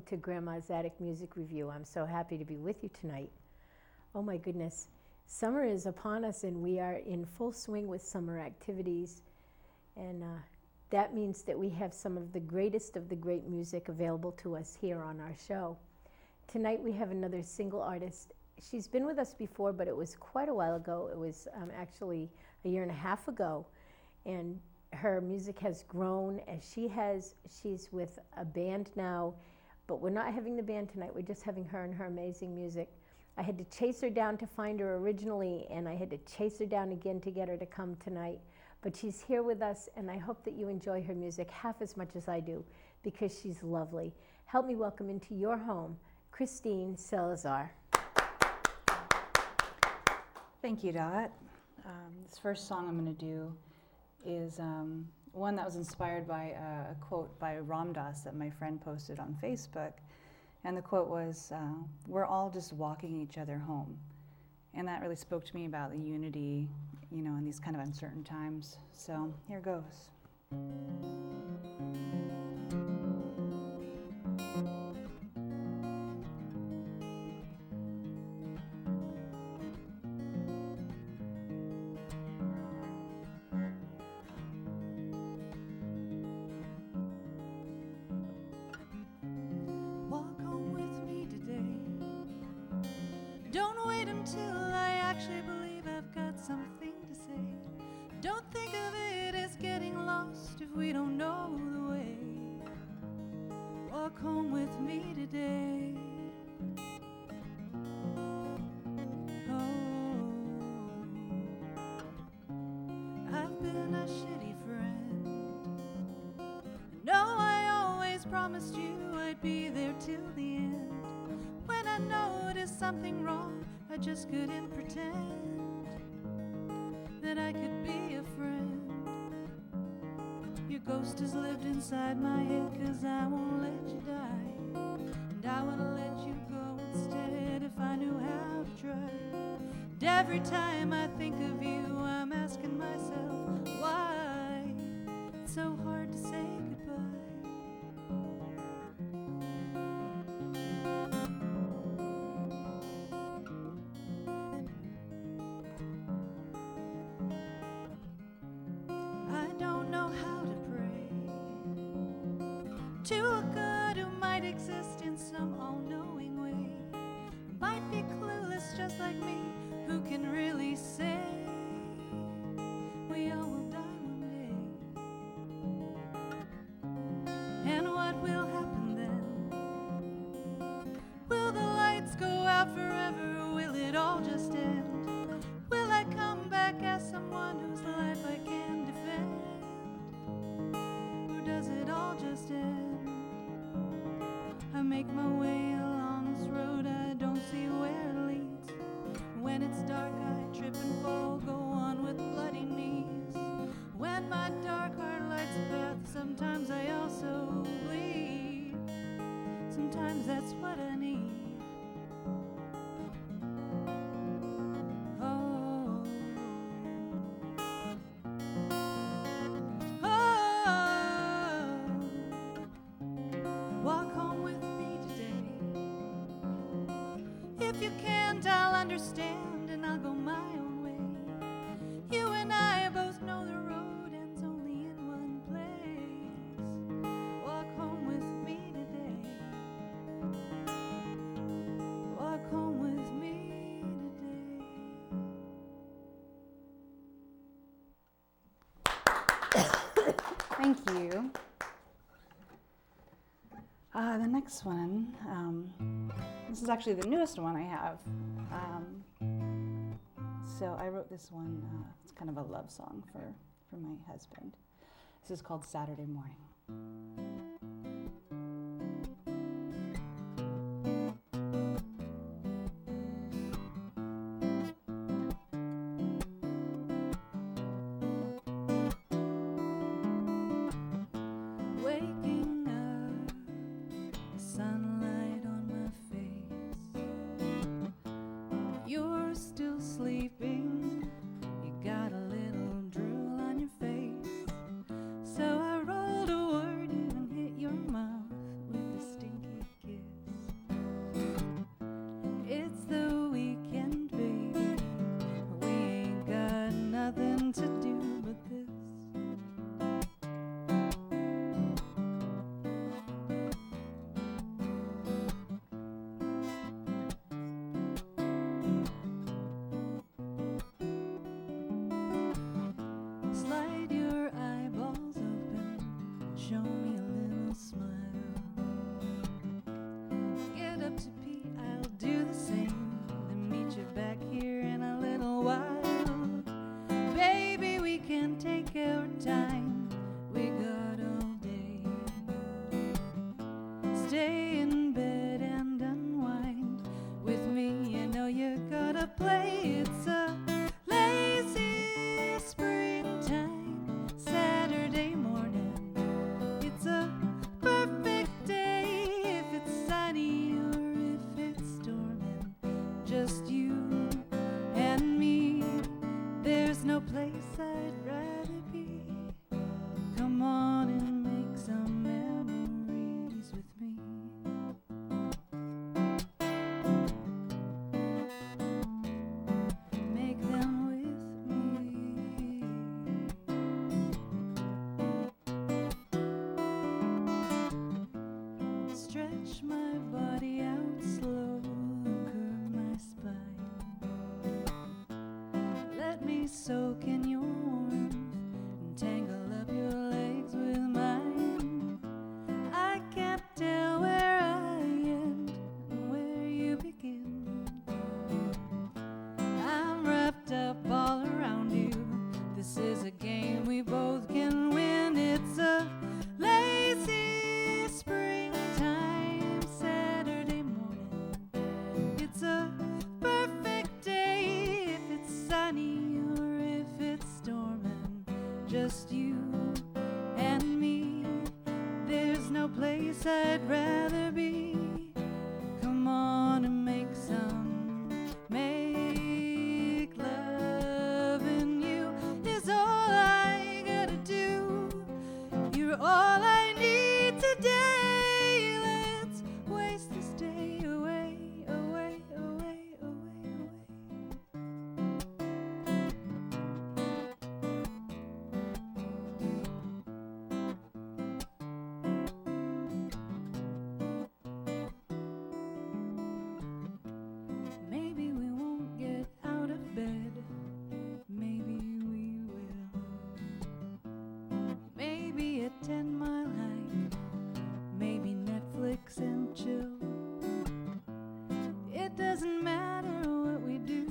to Grandma's Attic Music Review. I'm so happy to be with you tonight. Oh my goodness, summer is upon us and we are in full swing with summer activities, and that means that we have some of the great music available to us here on our show. Tonight we have another single artist. She's been with us before, but it was quite a while ago. It was actually a year and a half ago, and her music has grown as she's with a band now, but we're not having the band tonight. We're just having her and her amazing music. I had to chase her down to find her originally, and I had to chase her down again to get her to come tonight. But she's here with us, and I hope that you enjoy her music half as much as I do, because she's lovely. Help me welcome into your home, Christine Salazar. Thank you, Dot. This first song I'm going to do is one that was inspired by a quote by Ram Dass that my friend posted on Facebook. And the quote was, "We're all just walking each other home." And that really spoke to me about the unity, you know, in these kind of uncertain times. So here goes. Don't wait until I actually believe I've got something to say. Don't think of it as getting lost if we don't know the way. Walk home with me today. Oh, I've been a shitty friend. No, I always promised you I'd be there till the end. When I noticed something wrong, I just couldn't pretend that I could be a friend. Your ghost has lived inside my head, 'cause I won't let you die. And I wanna let you go instead if I knew how to try. And every time I think of you, I'm asking myself why it's so hard to say goodbye. To a God who might exist in some all-knowing way, might be clueless just like me, who can really say we all will die one day. And what will happen then? Will the lights go out forever, or will it all just end? Will I come back as someone whose life I can defend? Or does it all just end? I make my way along this road, I don't see where it leads. When it's dark, I trip and fall, go on with bloody knees. When my dark heart lights the path, sometimes I also bleed. Sometimes that's what I need. If you can't, I'll understand and I'll go my own way. You and I both know the road ends only in one place. Walk home with me today. Walk home with me today. Thank you. The next one, this is actually the newest one I have. So I wrote this one, it's kind of a love song for my husband. This is called Saturday Morning. Waking up, the sunlight on my face. You're still sleeping, you got a little drool on your face. So I rolled a word, even hit your mouth with a stinky kiss. springtime. We got all day. Stay in bed and unwind with me. You know you gotta play. It's a lazy springtime Saturday morning. It's a perfect day if it's sunny or if it's storming. Just you and me. There's no place I'd rather be. Come on and make some memories with me. Make them with me. Stretch my body out slow, curve my spine. Let me soak in your warmth and tangle up your legs with mine. I can't tell where I end and where you begin. I'm wrapped up all around you. This is a game we both can win. It's a lazy springtime Saturday morning. It's a perfect day if it's sunny or if it's storming. Just you and me. There's no place I'd rather be. Come on and make some. Make love in you is all I gotta do. You're all I need today. Let's waste this day away, away, away, away, away. Maybe we won't get out of bed. Maybe we will. Maybe a 10-mile hike. Maybe Netflix and chill. It doesn't matter what we do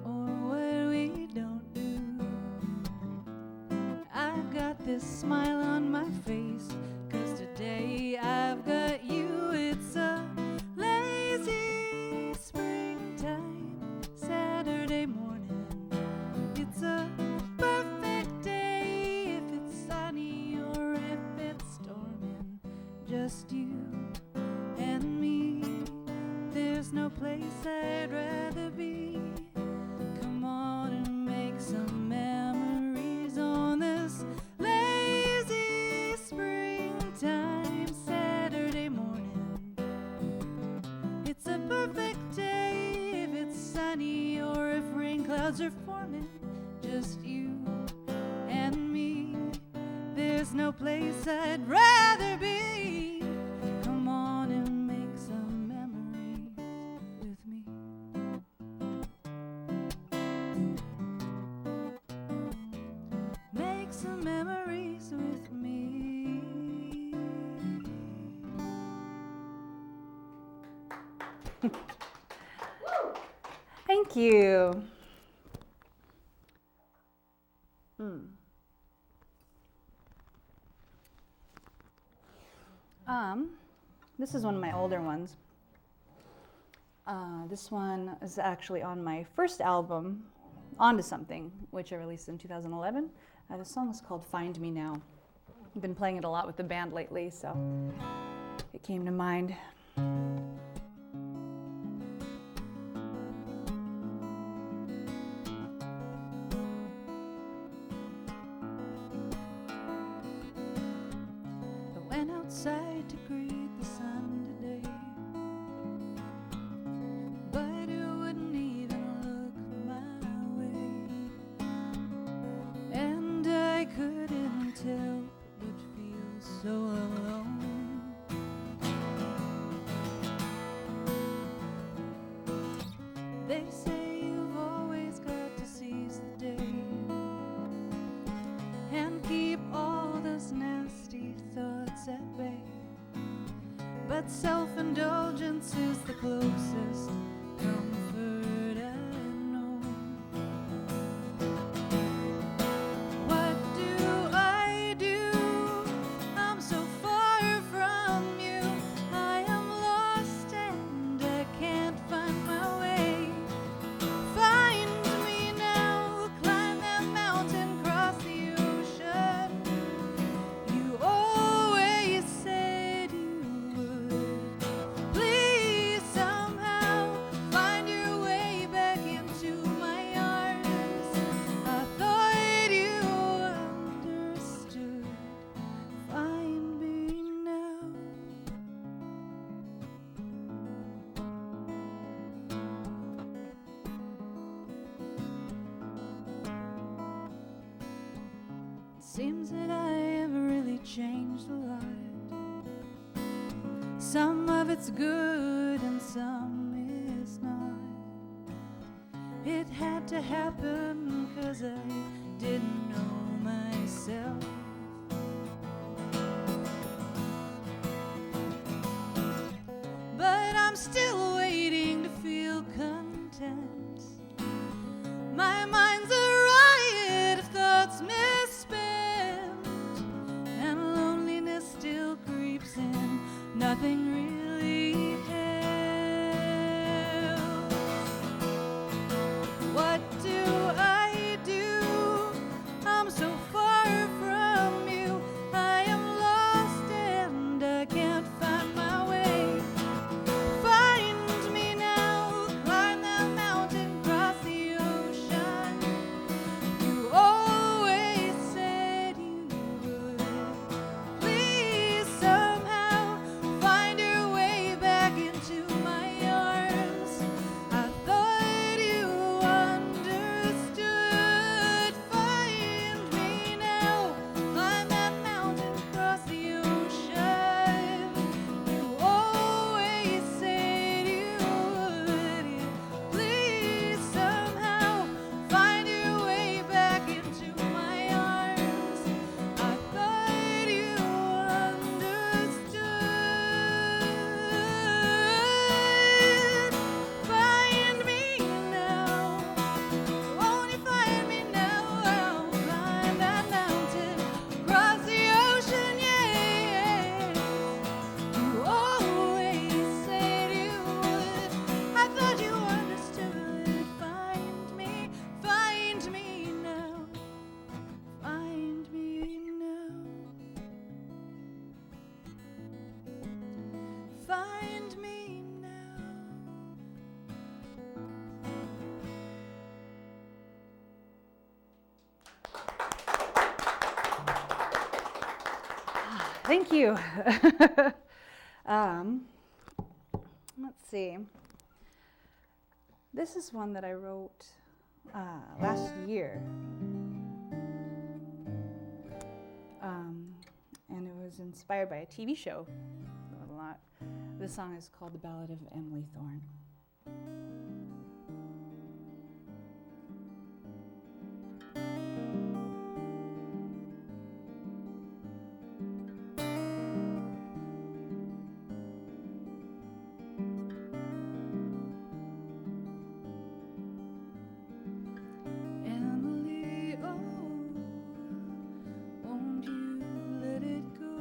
or what we don't do. I've got this smile on my face, 'cause today I've got you. It's a lazy springtime Saturday morning. It's a perfect day if it's sunny or if it's storming. Just you and me. There's no place I'd rather be. Come on and make some memories on this lazy springtime Saturday morning. It's a perfect day if it's sunny or if rain clouds are forming. Just you and me. There's no place I'd rather be. Come on and make some memories with me. Make some memories with me. Thank you. This is one of my older ones. This one is actually on my first album, Onto Something, which I released in 2011. The song is called Find Me Now. I've been playing it a lot with the band lately, so it came to mind. I went outside to greet the sun today, but it wouldn't even look my way, and I couldn't help but feel so alone. They say you've always got to seize the day and keep all those nasty thoughts at bay. But self-indulgence is the closest comfort I know. What do I Seems that I have really changed a lot. Some of it's good and some is not. It had to happen 'cause I didn't know myself. But I'm still waiting to feel content. My mind's a riot of thoughts misspent, and loneliness still creeps in. Nothing really helps. What do I do? I'm so far from you. I am lost and I can't find my way. Find me now, climb that mountain, cross the ocean. You always said you would. Please somehow find your way back into my arms. I thought you understood. Find me now, climb that mountain, cross the ocean. You always said you would. Please somehow find your way back into my arms. I thought you understood. Find me now. Won't you find me now? Climb that mountain, cross the ocean, yeah. You always said you would. I thought you understood. Find me now. Find me now. Find me now. Thank you. Let's see. This is one that I wrote last year. And it was inspired by a TV show. A lot. This song is called The Ballad of Emily Thorne. Emily, oh, won't you let it go?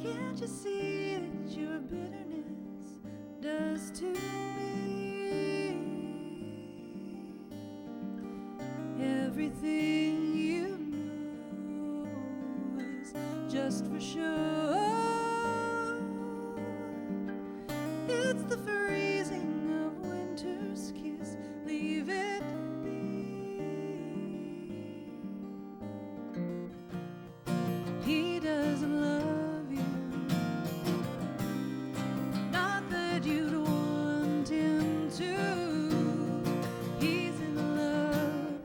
Can't you see that your bitterness does to me? Everything you know is just for sure. It's the freezing of winter's kiss. Leave it be. He doesn't love you. Not that you'd want him to. He's in love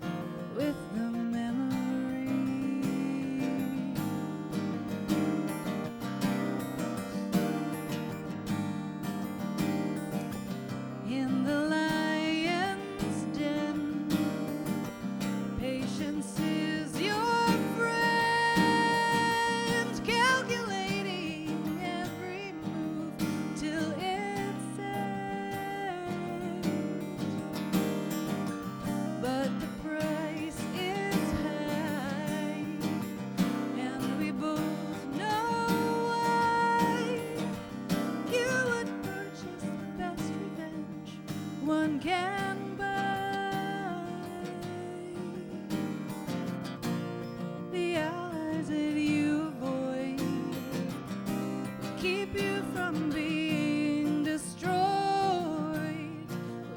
with the memory. In the lion's den, patience is your friend, calculating every move till it's end. But the price is high, and we both know why. You would purchase the best revenge one can buy. The allies that you avoid will keep you from being destroyed.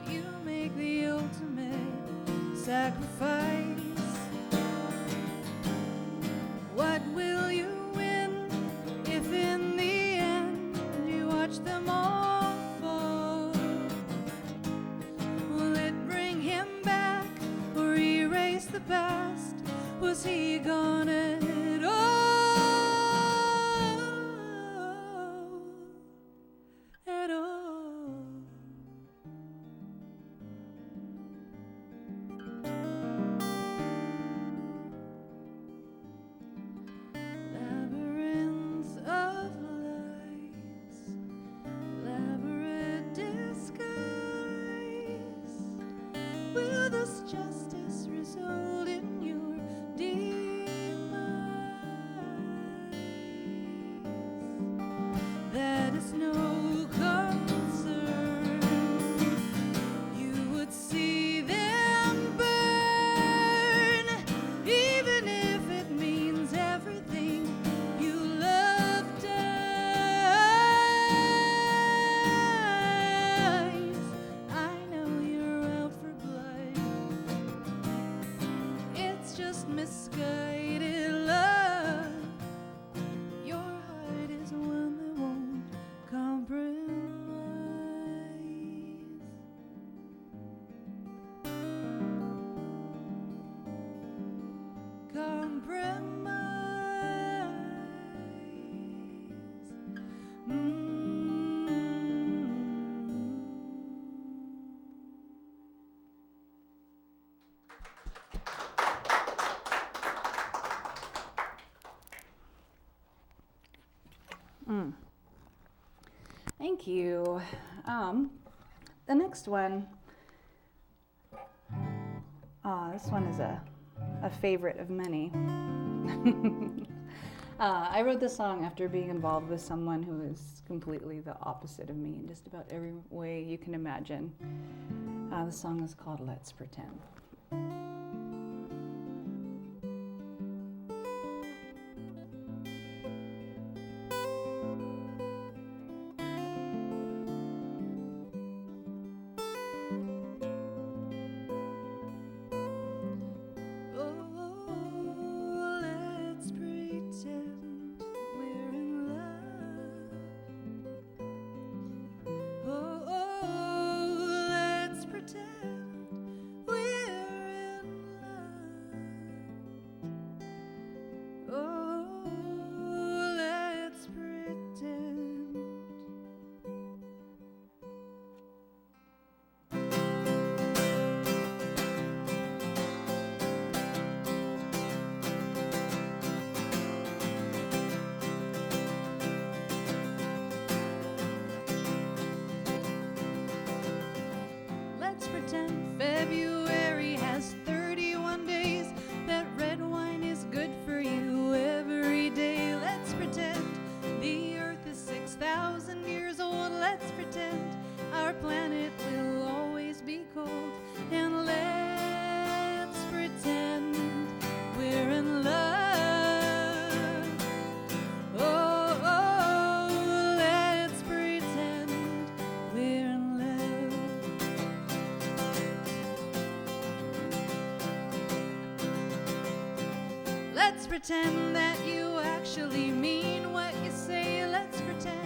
Will you make the ultimate sacrifice? What will you win if in the end you watch them all fall? Will it bring him back or erase the Thank you. The next one, this one is a favorite of many. I wrote this song after being involved with someone who is completely the opposite of me in just about every way you can imagine. The song is called Let's Pretend. Let's pretend February has 31 days, that red wine is good for you every day. Let's pretend the earth is 6,000 years old. Let's pretend our planet will always be cold. And let's pretend we're in love. Oh, oh, let's pretend we're in love. Let's pretend that you actually mean what you say. Let's pretend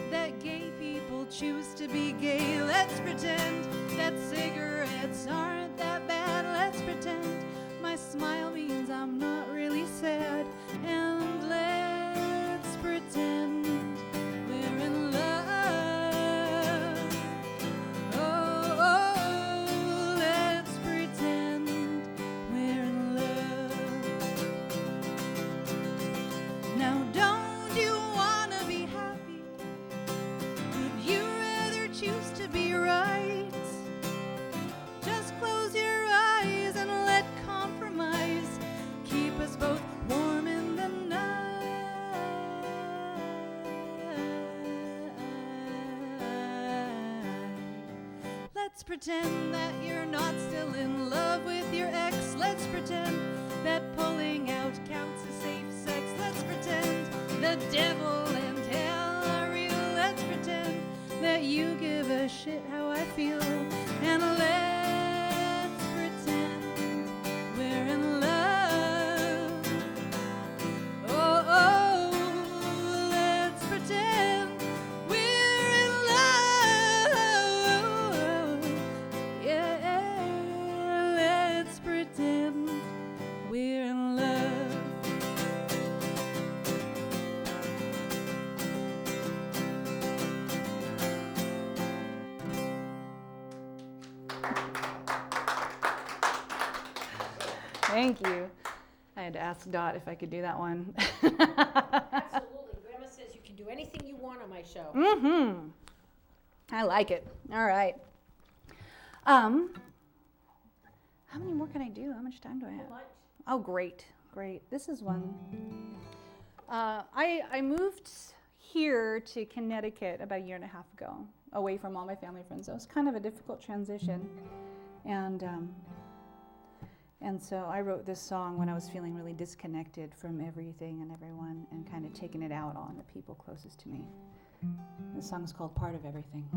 that gay people choose to be gay. Let's pretend that cigarettes aren't that bad. Let's pretend my smile means I'm not really sad. And let's pretend we're in love. Oh, oh, let's pretend we're in love. Now don't you wanna be happy? Would you rather choose to be right? Just close your eyes and let compromise keep us both warm in the night. Let's pretend that you're not still in love with your ex. Let's pretend that pulling out counts as safe sex. Let's pretend the devil and hell are real. Let's pretend that you give a shit how I feel. And let's pretend we're in love. Oh, oh, let's pretend we're in love. Yeah, let's pretend we're in love. Thank you. I had to ask Dot if I could do that one. Absolutely. Grandma says you can do anything you want on my show. Mm-hmm. I like it. All right. How many more can I do? How much time do I have? Oh, great, great. This is one. I moved here to Connecticut about a year and a half ago, away from all my family friends. So it was kind of a difficult transition, and so I wrote this song when I was feeling really disconnected from everything and everyone, and kind of taking it out on the people closest to me. This song is called Part of Everything.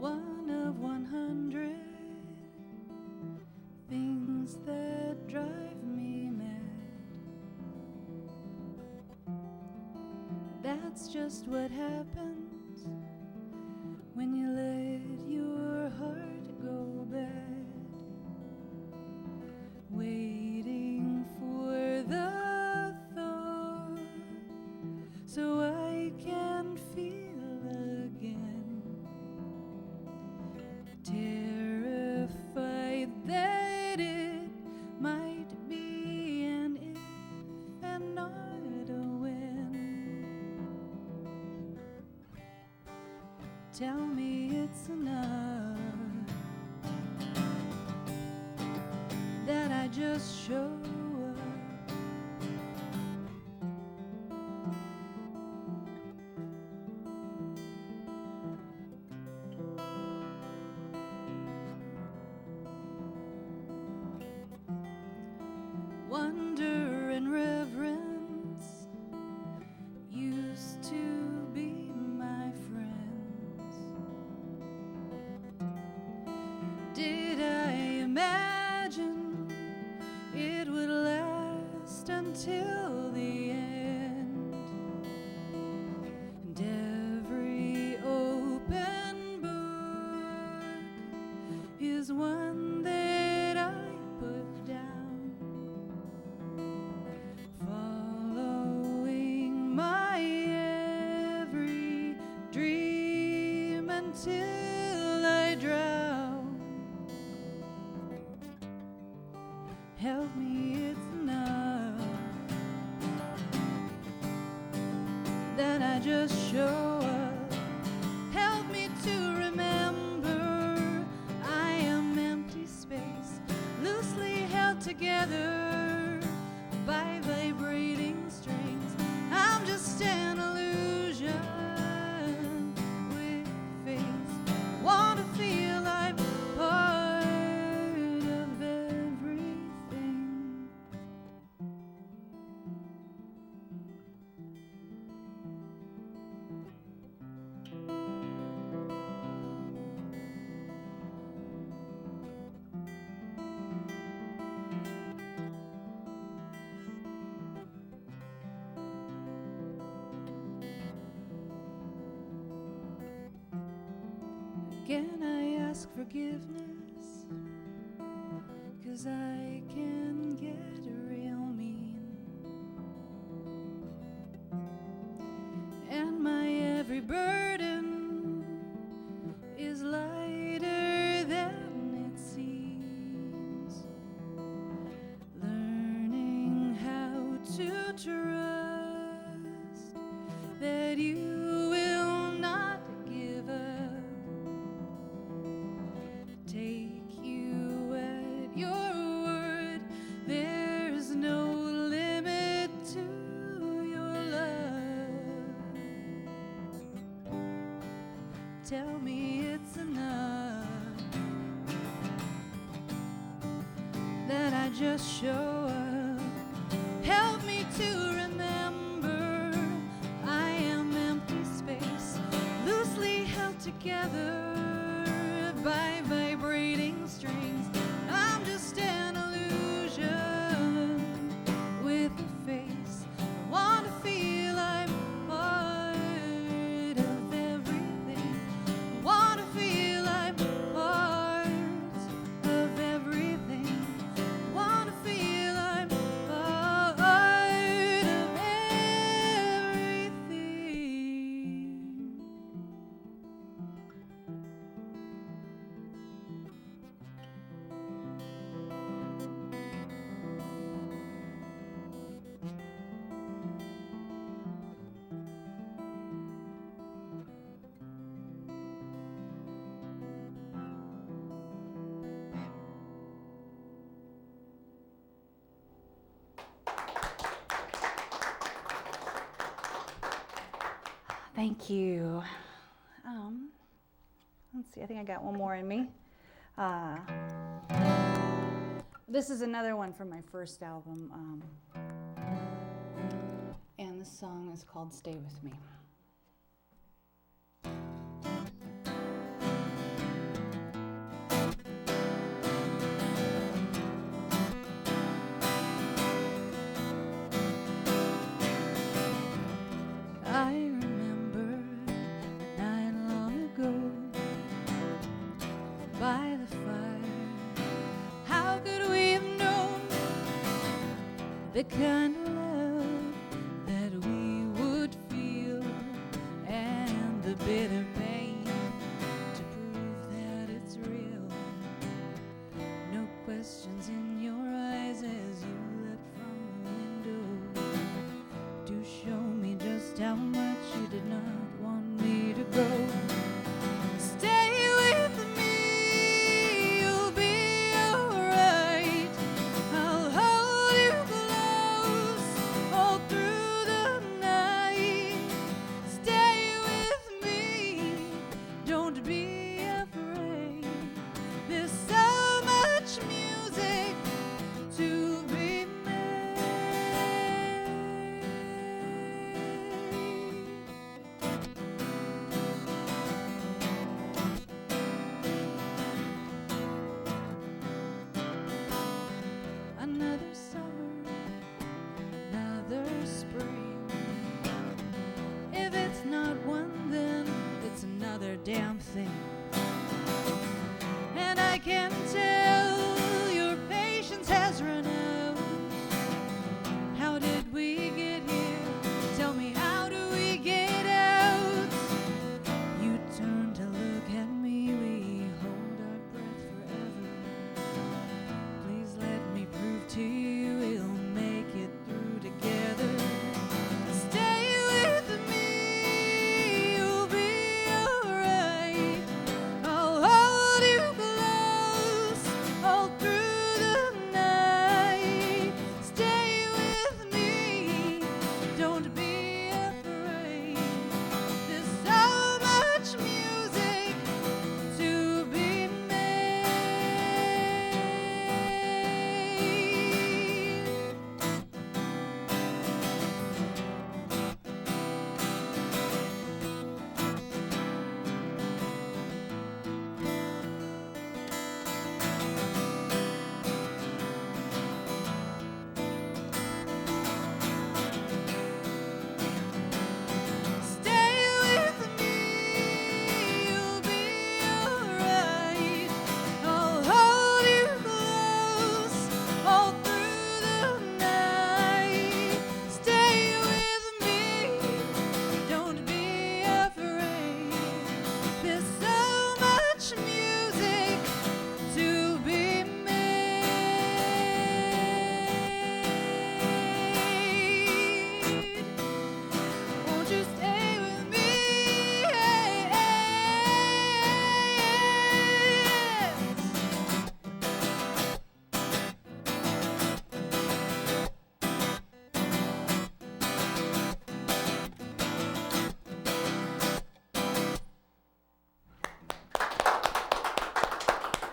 One of 100 things that drive me mad. That's just what happens when you let your heart go bad. tell me it's enough that I just show up. Wonder and reverence used to be my friends. Did I imagine it would last until the end? And every open book is one that I put down, following my every dream until I drown. Help me, it's enough that I just show up. Help me to remember I am empty space, loosely held together by vibrating strings. I'm just an illusion with face. Want to feel I'm part of everything. Can I ask forgiveness? 'Cause I can get real mean, and my every burden is lighter than it seems. Learning how to trust that you will not give up. Take you at your word. There's no limit to your love. Tell me it's enough that I just show up. Help me to remember I am empty space, loosely held together by vibrating strings. I'm just an illusion with a face. Want to feel I'm part of everything. Want to feel I'm part of everything. Want to feel I'm part of everything. Thank you. Let's see, I think I got one more in me. This is another one from my first album, and this song is called Stay With Me. I remember a night long ago by the fire. How could we have known the kind of love that we would feel, and the bitter pain to prove that it's real? No questions in your eyes as you look from the window. Do show me just how much you did not want me to go.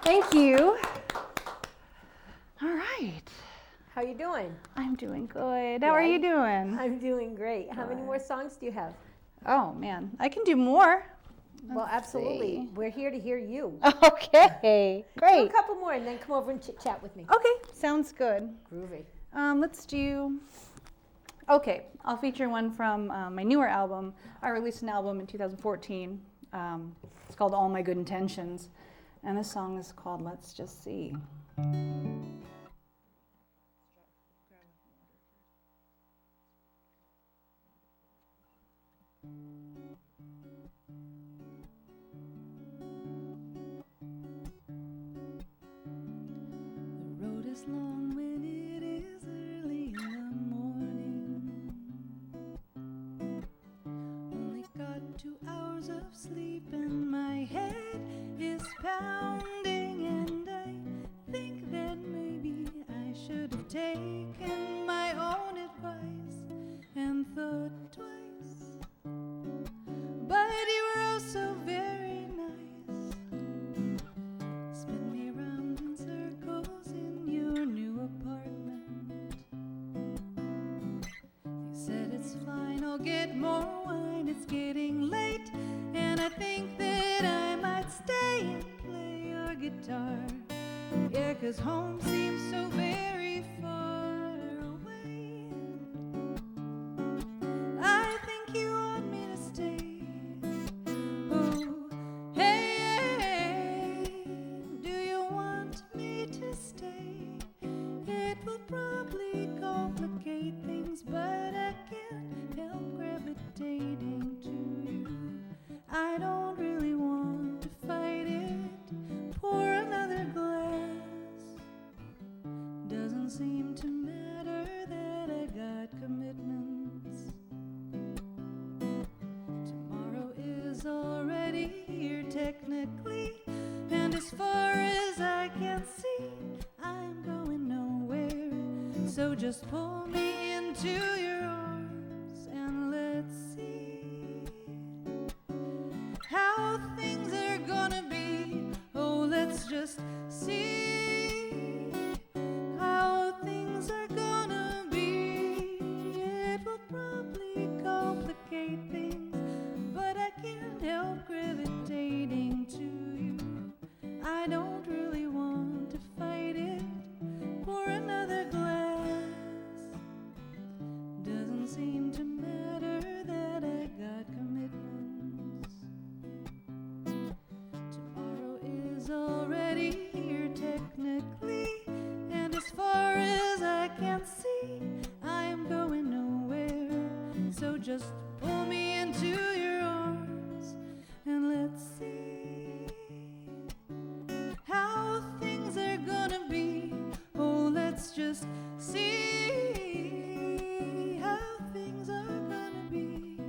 Thank you. All right. How you doing? I'm doing good. How are you doing? I'm doing great. How many more songs do you have? Oh, man. I can do more. Well, absolutely. see. We're here to hear you. Okay. Do Great. a couple more and then come over and chit-chat with me. Okay. Sounds good. Groovy. Let's do... Okay. I'll feature one from my newer album. I released an album in 2014. It's called All My Good Intentions. And this song is called Let's Just See. The road is long when it is early in the morning. Only got 2 hours of sleep and my head is pounding, and I think that maybe I should have taken my own advice and thought twice. But you were oh so very nice. Spin me round in circles in your new apartment. You said it's fine, I'll get more wine. It's getting late, and I think that I might stay and play your guitar. Yeah, 'cause home seems so very far away. I think you want me to stay. Oh, hey, do you want me to stay? It will probably complicate things, but I can't help gravitating to you. I don't really want to fight it. Pour another glass. Doesn't seem to matter that I got commitments. Tomorrow is already here technically, and as far as I can see, I'm going nowhere. So just pull me into your arms and let's see how things are gonna be. Oh, let's just see how things are gonna be. It will probably complicate things, but I can't help gravitating to you. I don't really want to fight it. Pour another glass. Doesn't seem to matter that I got commitments. Tomorrow is already here technically, and as far as I can see, I am going nowhere. So just pull me into your arms and let's see how things are gonna be. Oh, let's just see how things are gonna be.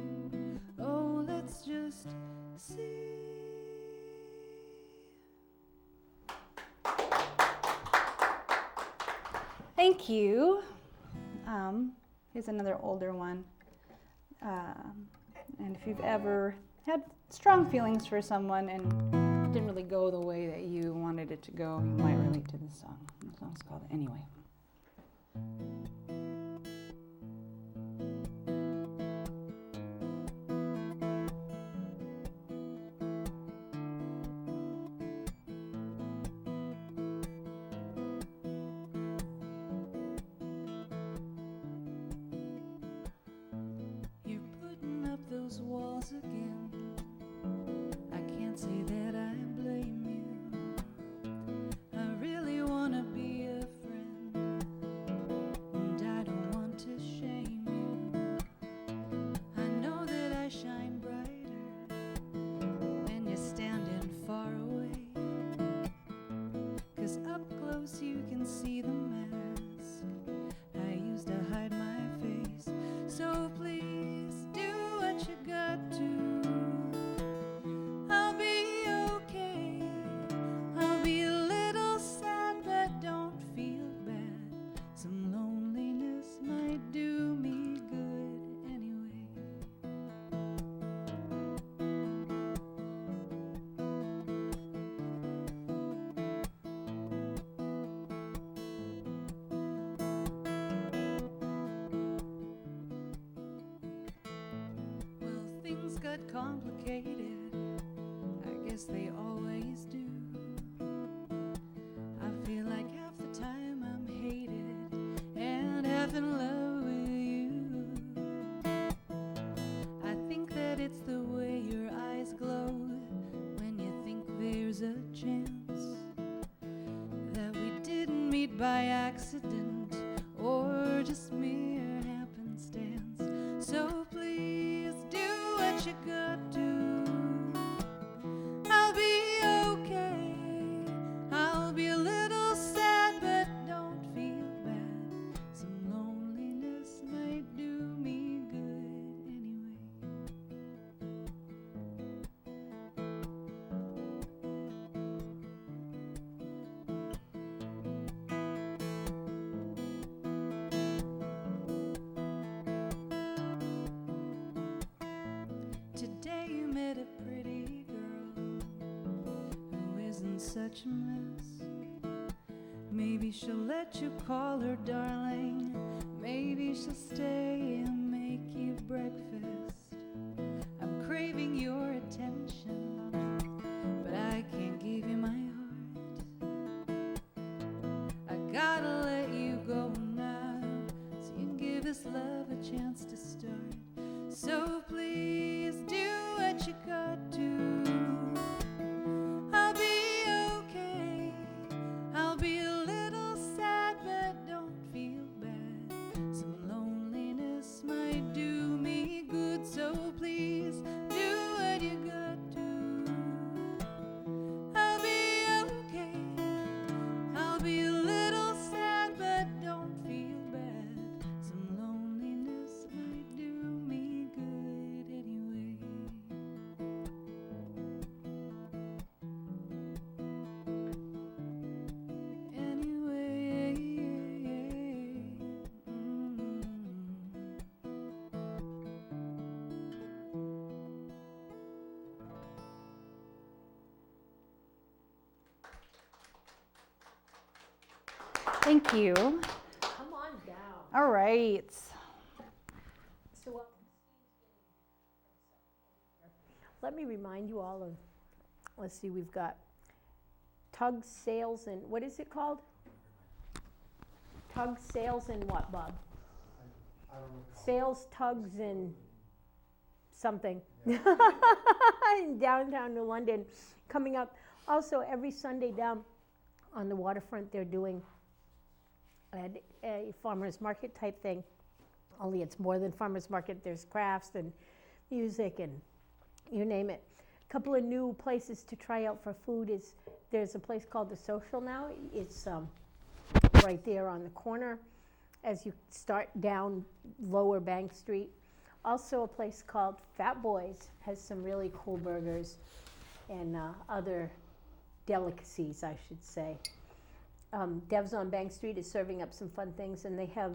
Oh, let's just see. Thank you. Here's another older one. And if you've ever had strong feelings for someone and it didn't really go the way that you wanted it to go, you might relate to this song. The song's called Anyway. You're putting up those walls again. I can't say that I blame you. I really wanna be a friend, and I don't want to shame you. I know that I shine brighter when you're standing far away, 'cause up close you can see the mask I used to hide my face. So please do what you got to things got complicated. I guess they always do. I feel like half the time I'm hated and half in love with you. I think that it's the way your eyes glow when you think there's a chance that we didn't meet by accident or just mere happenstance. So please do what you got to. I'll be okay. I'll be a little sad, but don't feel bad. Some loneliness might do me good anyway. Today you met a pretty girl who isn't such a mess. Maybe she'll let you call her darling. Maybe she'll stay and make you breakfast. I'm craving your attention, but I can't give you my heart. I gotta let you go now, so you can give this love a chance to start. So please do what you got to. I'll be okay. I'll be a little sad, but don't feel bad. Some loneliness might do me good. So please do what you got to. I'll be okay. I'll be a little sad, but don't feel bad. Some loneliness might do me good anyway. Anyway, Thank you. Come on down. All right. So let me remind you all of, let's see, we've got tugs, sails, and what is it called? Tugs, sails, and what, Bob? I don't know. Sails, tugs, and something. In downtown New London coming up. Also, every Sunday down on the waterfront, they're doing a farmer's market type thing. Only it's more than farmer's market. There's crafts and music and you name it. A couple of new places to try out for food is, there's a place called The Social now. It's right there on the corner as you start down Lower Bank Street. Also a place called Fat Boys has some really cool burgers and other delicacies, I should say. Dev's on Bank Street is serving up some fun things, and they have,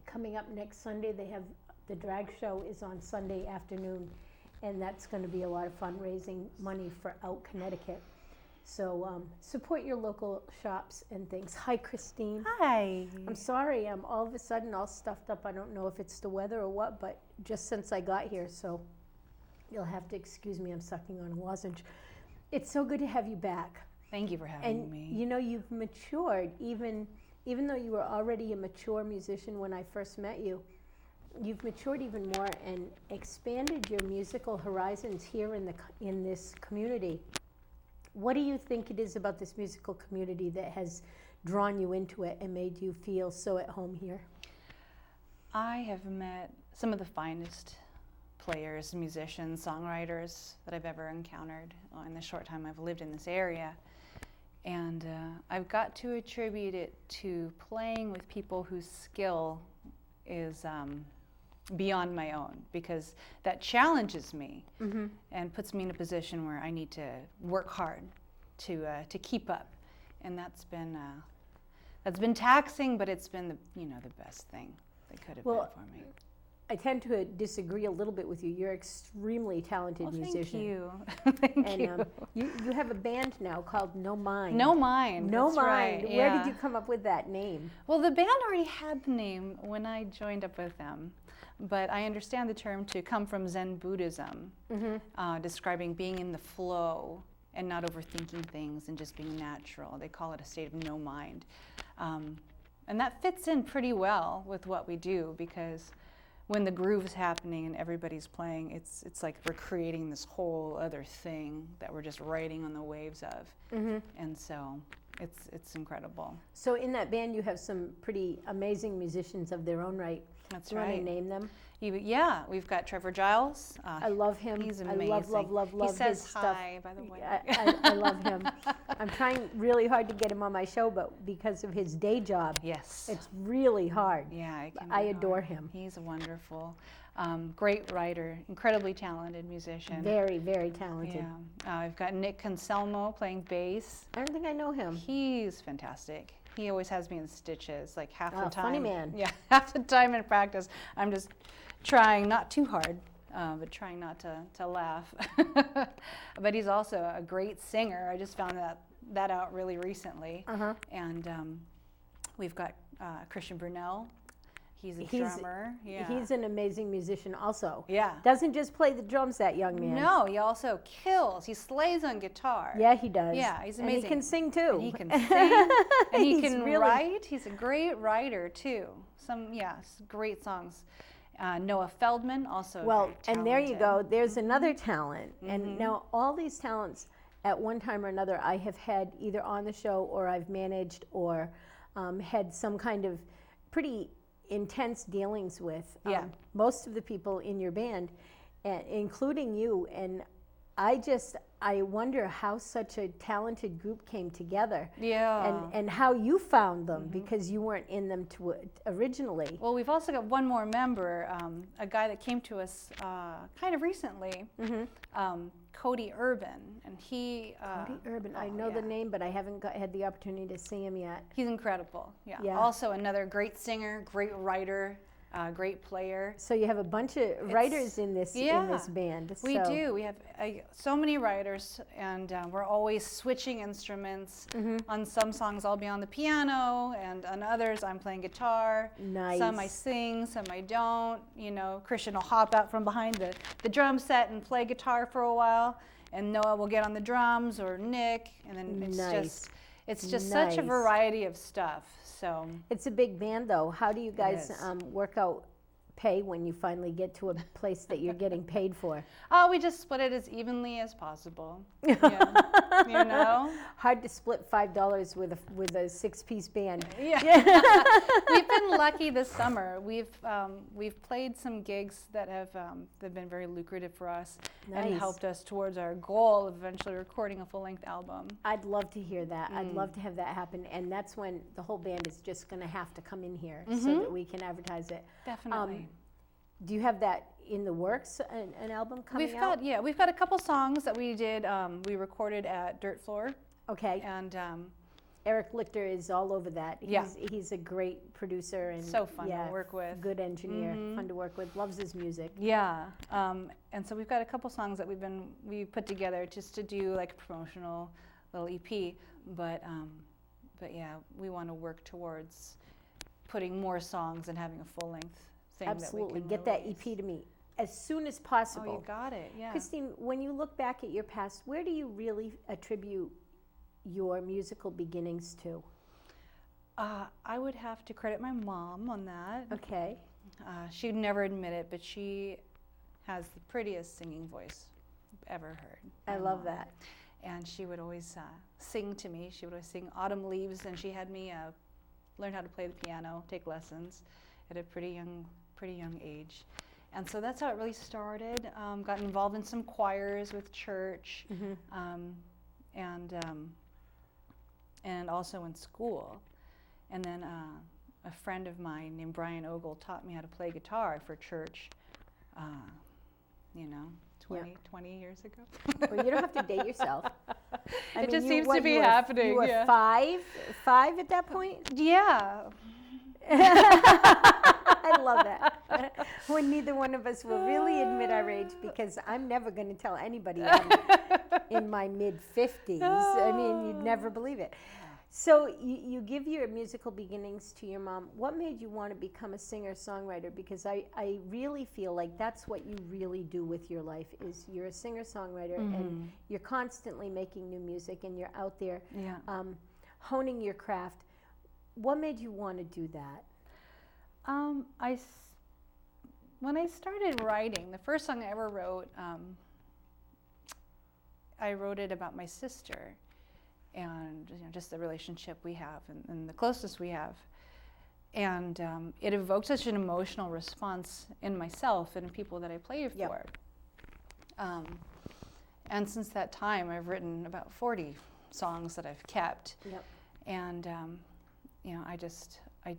coming up next Sunday, they have, the drag show is on Sunday afternoon, and that's going to be a lot of fun, raising money for Out Connecticut. So support your local shops and things. Hi, Christine. Hi. I'm sorry, I'm all of a sudden all stuffed up. I don't know if it's the weather or what, but just since I got here, so you'll have to excuse me, I'm sucking on a lozenge. It's so good to have you back. Thank you for having me. And you know, you've matured, even though you were already a mature musician when I first met you, you've matured even more and expanded your musical horizons here in this community. What do you think it is about this musical community that has drawn you into it and made you feel so at home here? I have met some of the finest players, musicians, songwriters that I've ever encountered in the short time I've lived in this area. And I've got to attribute it to playing with people whose skill is beyond my own, because that challenges me and puts me in a position where I need to work hard to keep up. And that's been taxing, but it's been the best thing that could have been for me. I tend to disagree a little bit with you. You're an extremely talented musician. Thank you. You have a band now called No Mind. No Mind. No that's Mind. Right. Where did you come up with that name? Well, the band already had the name when I joined up with them. but I understand the term to come from Zen Buddhism, describing being in the flow and not overthinking things and just being natural. They call it a state of no mind. And that fits in pretty well with what we do, because when the groove is happening and everybody's playing, it's like we're creating this whole other thing that we're just riding on the waves of. And so it's incredible. So in that band, you have some pretty amazing musicians of their own right. That's Do you right. want to name them? Yeah, we've got Trevor Giles. I love him. He's amazing. I love he says his hi, stuff. by the way. I love him. I'm trying really hard to get him on my show, but because of his day job, Yes. it's really hard. Yeah, it can be I adore hard. him. He's a wonderful, great writer, incredibly talented musician. Very, very talented. Yeah. I've got Nick Conselmo playing bass. I don't think I know him. He's fantastic. He always has me in stitches, like half the time. Funny man. Yeah, half the time in practice, I'm just trying not too hard, but trying not to laugh. But he's also a great singer. I just found that out really recently. And we've got Christian Brunel. He's a drummer. Yeah. He's an amazing musician also. Yeah. Doesn't just play the drums, that young man. No, he also kills. He slays on guitar. Yeah, he does. Yeah, he's amazing. And he can sing too. And he can sing. And he He's can really- write. He's a great writer too. Great songs. Noah Feldman also. Well, very and there you talented. go. There's another talent. And now all these talents, at one time or another, I have had either on the show or I've managed or had some kind of pretty intense dealings with. Yeah. Most of the people in your band, including you, and I wonder how such a talented group came together. Yeah. And how you found them, because you weren't in them originally. Well, we've also got one more member, a guy that came to us kind of recently, Cody Urban, and he. Cody Urban, I know the name, but I haven't had the opportunity to see him yet. He's incredible. Yeah. Yeah. Also another great singer, great writer, great player. So you have a bunch of writers in this band. We so. do. We have so many writers, and we're always switching instruments. On some songs, I'll be on the piano, and on others, I'm playing guitar. Nice. Some I sing, some I don't. You know, Christian will hop out from behind the drum set and play guitar for a while, and Noah will get on the drums, or Nick, and then it's just such a variety of stuff. So It's a big band, though. How do you guys is. work out pay when you finally get to a place that you're getting paid for? Oh, we just split it as evenly as possible. Yeah. You know? Hard to split $5 with a 6-piece band. Yeah. We've been lucky this summer. We've played some gigs that have been very lucrative for us and Nice. helped us towards our goal of eventually recording a full-length album. I'd love to hear that. I'd love to have that happen. And that's when the whole band is just going to have to come in here so that we can advertise it. Definitely. Do you have that in the works, an album coming out? We've got a couple songs that we did. We recorded at Dirt Floor, Okay. and Eric Lichter is all over that. Yeah. He's a great producer and so fun to work with. good engineer, fun to work with, loves his music. Yeah, and so we've got a couple songs that we put together just to do like a promotional little EP. But yeah, we want to work towards putting more songs and having a full length thing. Absolutely. That we can Get release. that EP to me as soon as possible. Oh, you got it. Yeah. Christine, when you look back at your past, where do you really attribute your musical beginnings to? I would have to credit my mom on that. Okay. She'd never admit it, but she has the prettiest singing voice I've ever heard. I My love mom. that. And she would always sing to me. She would always sing Autumn Leaves, and she had me learn how to play the piano, take lessons at a pretty young age. And so that's how it really started. Got involved in some choirs with church, and also in school. And then a friend of mine named Brian Ogle taught me how to play guitar for church, 20 years ago. Well, you don't have to date yourself. It just seems to be happening. You were yeah. five at that point? Yeah. I love that. When neither one of us will really admit our age, because I'm never going to tell anybody I'm in my mid-50s. I mean, you'd never believe it. So you give your musical beginnings to your mom. What made you want to become a singer-songwriter? Because I really feel like that's what you really do with your life, is you're a singer-songwriter and you're constantly making new music and you're out there honing your craft. What made you want to do that? When I started writing, the first song I ever wrote, I wrote it about my sister. And just the relationship we have and the closeness we have. And it evoked such an emotional response in myself and in people that I play for. And since that time, I've written about 40 songs that I've kept. And I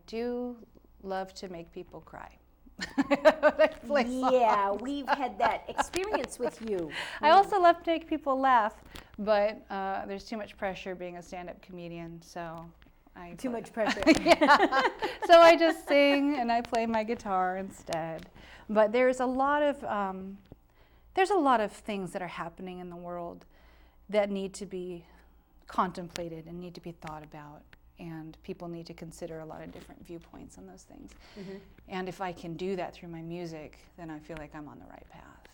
do love to make people cry. Yeah, we've had that experience with you. I also love to make people laugh, but there's too much pressure being a stand-up comedian, so too much pressure. So I just sing and I play my guitar instead. But there's a lot of things that are happening in the world that need to be contemplated and need to be thought about. And people need to consider a lot of different viewpoints on those things. And if I can do that through my music, then I feel like I'm on the right path.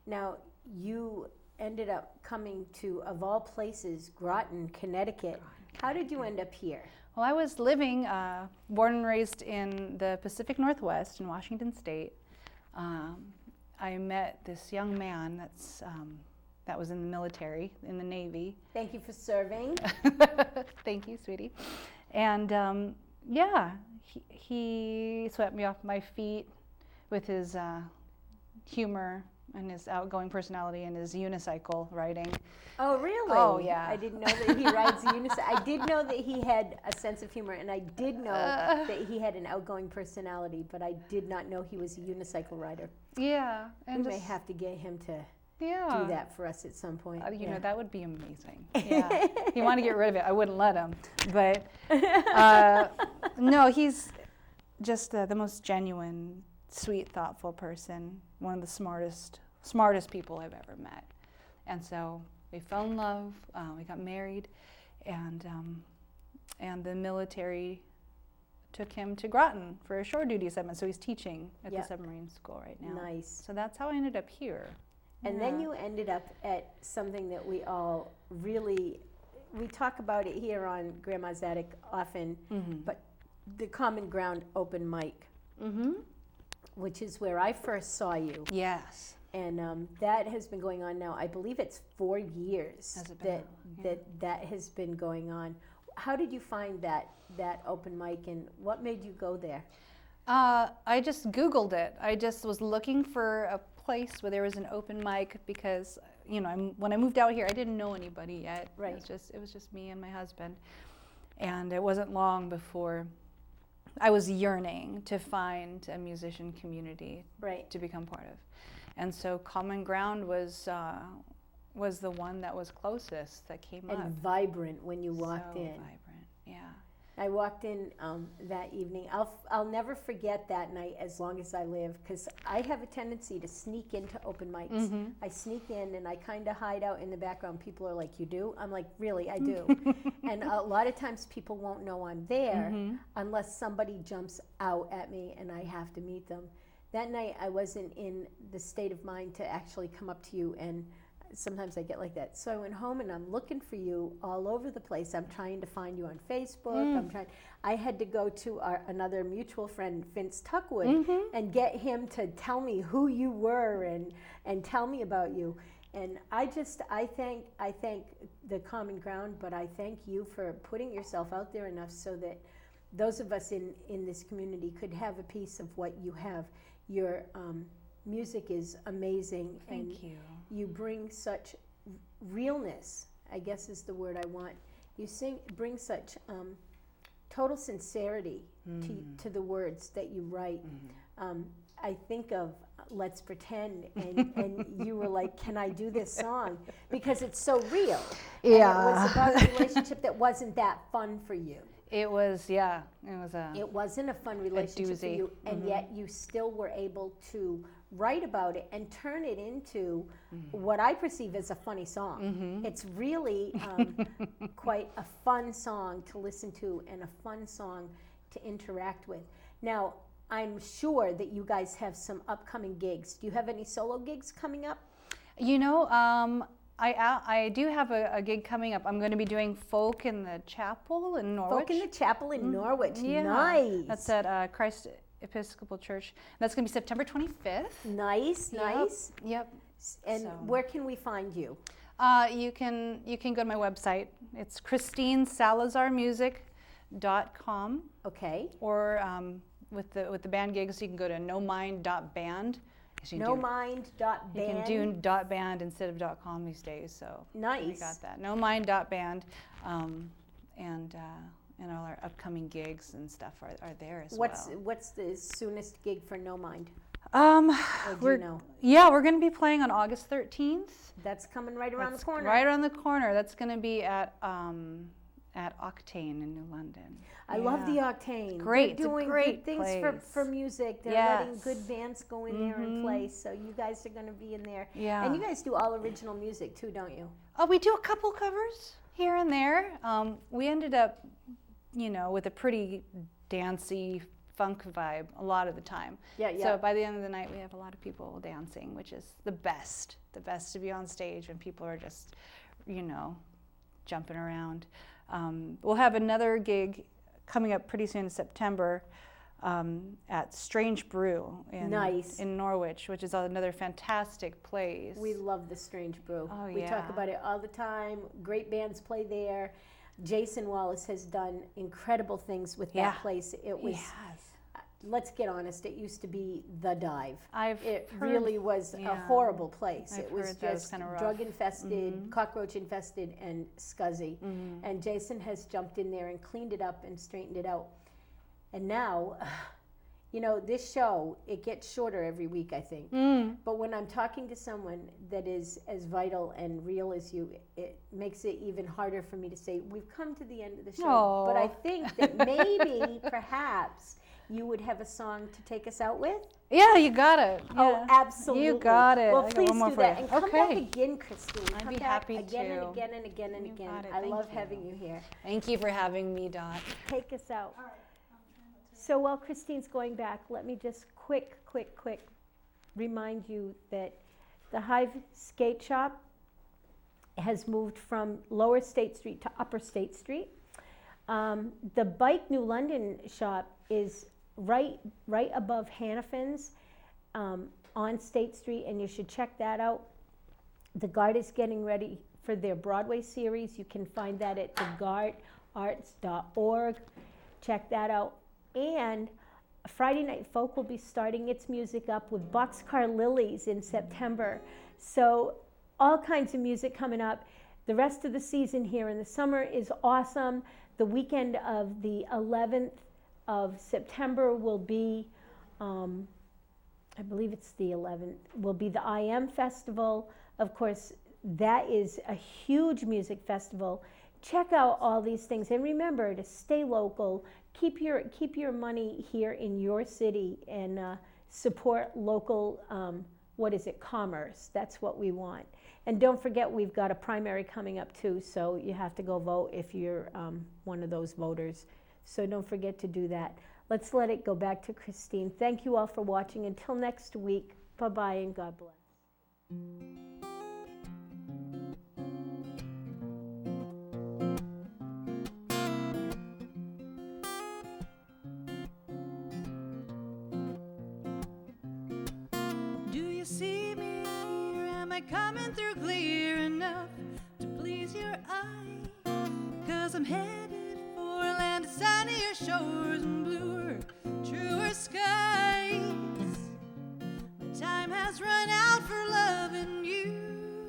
Now, you ended up coming to, of all places, Groton, Connecticut. How did you end up here? Well, I was living, born and raised in the Pacific Northwest in Washington State. I met this young man that was in the military, in the Navy. Thank you for serving. Thank you, sweetie. And he swept me off my feet with his humor and his outgoing personality and his unicycle riding. Oh, really? Oh, yeah. I didn't know that he rides a unicycle. I did know that he had a sense of humor, and I did know that he had an outgoing personality, but I did not know he was a unicycle rider. Yeah. And we may have to get him to do that for us at some point. You know, that would be amazing. Yeah. He wanted to get rid of it. I wouldn't let him. But no, he's just the most genuine, sweet, thoughtful person. One of the smartest people I've ever met. And so we fell in love. We got married, and the military took him to Groton for a shore duty assignment. So he's teaching at the submarine school right now. Nice. So that's how I ended up here. And then you ended up at something that we all really, we talk about it here on Grandma's Attic often, but the Common Ground open mic, which is where I first saw you. Yes. And that has been going on now, I believe it's 4 years that has been going on. How did you find that open mic, and what made you go there? I just Googled it. I just was looking for a place where there was an open mic because, when I moved out here, I didn't know anybody yet. Right. It was just me and my husband. And it wasn't long before I was yearning to find a musician community to become part of. And so Common Ground was the one that was closest that came up. And vibrant when you walked in. So vibrant, yeah. I walked in that evening. I'll never forget that night as long as I live, because I have a tendency to sneak into open mics. I sneak in and I kind of hide out in the background. People are like, "You do?" I'm like, "Really, I do." And a lot of times people won't know I'm there unless somebody jumps out at me and I have to meet them. That night I wasn't in the state of mind to actually come up to you, and sometimes I get like that. So I went home and I'm looking for you all over the place. I'm trying to find you on Facebook. I had to go to another mutual friend, Vince Tuckwood, and get him to tell me who you were and tell me about you. And I thank the Common Ground, but I thank you for putting yourself out there enough so that those of us in this community could have a piece of what you have. Your music is amazing. Thank you. You bring such realness, I guess is the word I want. You bring such total sincerity to the words that you write. I think of Let's Pretend, and you were like, "Can I do this song?" Because it's so real. Yeah. And it was about a relationship that wasn't that fun for you. It was, yeah, it was a. It wasn't a fun relationship for doozy. you, and yet you still were able to write about it and turn it into what I perceive as a funny song. It's really quite a fun song to listen to and a fun song to interact with. Now, I'm sure that you guys have some upcoming gigs. Do you have any solo gigs coming up? You know, I do have a gig coming up. I'm going to be doing Folk in the Chapel in Norwich. Folk in the Chapel in Norwich. Yeah. Nice. That's at Christ Episcopal Church. That's going to be September 25th. Nice, nice. Yep. And So. where can we find you? You can go to my website. It's ChristineSalazarMusic.com. Okay. Or with the band gigs, you can go to nomind.band. Nomind.band. You can do .band instead of .com these days, so Nice. we got that. Nomind.band, and all our upcoming gigs and stuff are there as well. What's the soonest gig for No Mind? Or do We're you know? we're going to be playing on August 13th. That's coming right around That's the corner. Right around the corner. That's going to be at Octane in New London. I love the Octane. Great, They're it's a doing great good things place. for music. They're letting Yes. good bands go in there and play. So you guys are going to be in there. Yeah. And you guys do all original music too, don't you? Oh, we do a couple covers here and there. We ended up, with a pretty dancey funk vibe a lot of the time. Yeah, yeah. So by the end of the night, we have a lot of people dancing, which is the best. The best to be on stage when people are just, jumping around. We'll have another gig coming up pretty soon in September at Strange Brew in Norwich, which is another fantastic place. We love the Strange Brew. Oh, we talk about it all the time. Great bands play there. Jason Wallace has done incredible things with that place. It was, let's get honest, it used to be the dive. It really was a horrible place. It was just drug infested, cockroach infested, and scuzzy. And Jason has jumped in there and cleaned it up and straightened it out. And now, this show, it gets shorter every week, I think. But when I'm talking to someone that is as vital and real as you, it makes it even harder for me to say, we've come to the end of the show. Aww. But I think that maybe, perhaps, you would have a song to take us out with? Yeah, you got it. Oh, Yeah. absolutely. You got it. Well, I got please one more do for that. you. And come back again, Christine. I'd Come be back happy again to. and again and again and You again. got it. I Thank love you. having you here. Thank you for having me, Dot. Take us out. So while Christine's going back, let me just quick remind you that the Hive Skate Shop has moved from Lower State Street to Upper State Street. The Bike New London shop is right above Hannafin's on State Street, and you should check that out. The Guard is getting ready for their Broadway series. You can find that at theguardarts.org. Check that out. And Friday Night Folk will be starting its music up with Boxcar Lilies in September. So all kinds of music coming up. The rest of the season here in the summer is awesome. The weekend of the 11th of September will be, I believe it's the 11th, will be the IM Festival. Of course, that is a huge music festival. Check out all these things. And remember to stay local. Keep your money here in your city and support local, commerce. That's what we want. And don't forget, we've got a primary coming up too, so you have to go vote if you're one of those voters. So don't forget to do that. Let's let it go back to Christine. Thank you all for watching. Until next week, bye-bye and God bless. Do you see me, or am I coming through clear enough to please your eye? 'Cause I'm headed for a land of sunnier shores and bluer, truer skies. My time has run out for loving you,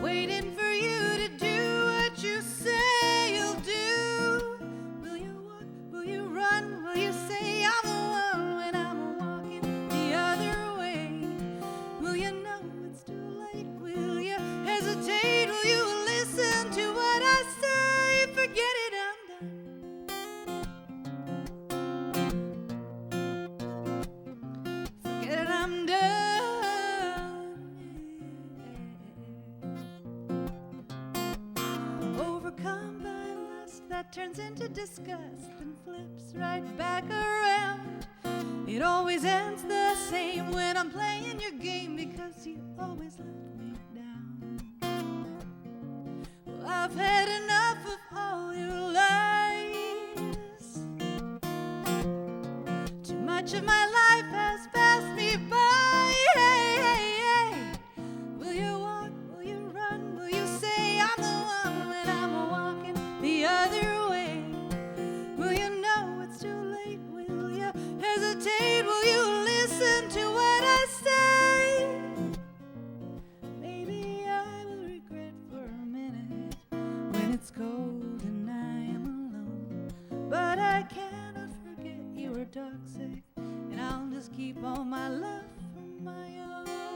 waiting for you to do what you say you'll do. Will you walk, will you run, will you say I'm the one when I'm walking the other way? Will you know it's too late, will you hesitate, will you listen to what I say? disgust and flips right back around. It always ends the same when I'm playing your game, because you always let me down. Well, I've had enough of all your lies. Too much of my life has passed me by. Hey, hey, hey. Will you walk? Will you run? Will you say I'm the one when I'm walking the other way? Will you know it's too late? Will you hesitate? Will you listen to what I say? Maybe I will regret for a minute when it's cold and I am alone. But I cannot forget you were toxic, and I'll just keep all my love for my own.